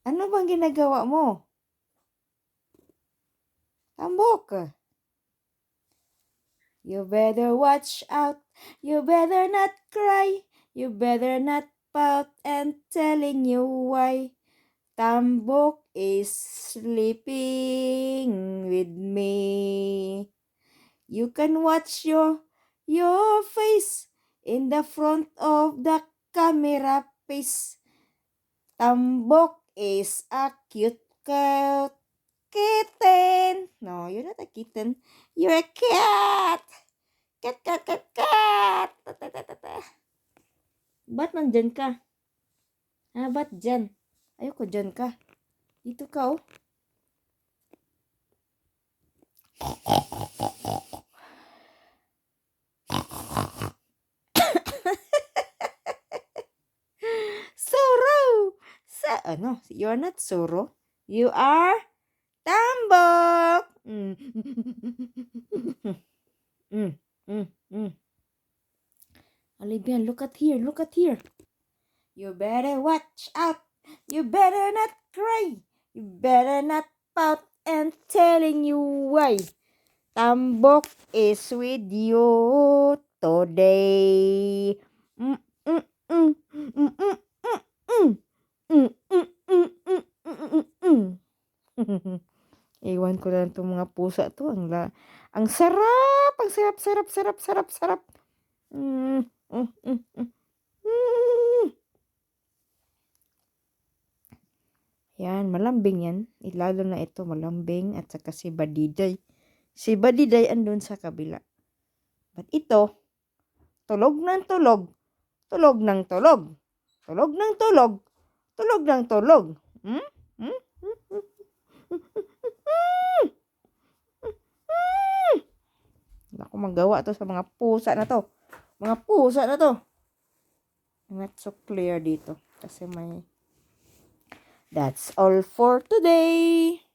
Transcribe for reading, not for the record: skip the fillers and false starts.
Ano bang ginagawa mo? Tambok. You better watch out. You better not cry. You better not pout and telling you why. Tambok is sleeping with me. You can watch your face in the front of the camera piece. Tambok is a cute kitten. No, you're not a kitten. You're a cat. Cat, cat, cat, cat. Ba't nandyan ka? Ba't dyan? Ayoko dyan ka. Dito ka, oh. Soro! Ano? You're not Soro. You are Tambok! Olivia, look at here. Look at here. You better watch out. You better not cry. You better not pout and telling you why. Tambok is with you today. Iwan ko lang itong mga pusa to. Ang sarap! Ang sarap, sarap, sarap, sarap, sarap. Yan, malambing yan. Lalo na ito, malambing. At saka si Badiday. Si Badiday andun sa kabila. But ito, tulog ng tulog. Tulog ng tulog. Tulog ng tulog. Tulog ng tulog. Ako magawa to sa mga pusa na to. Mga pusa na to. Not so clear dito. Kasi may... That's all for today.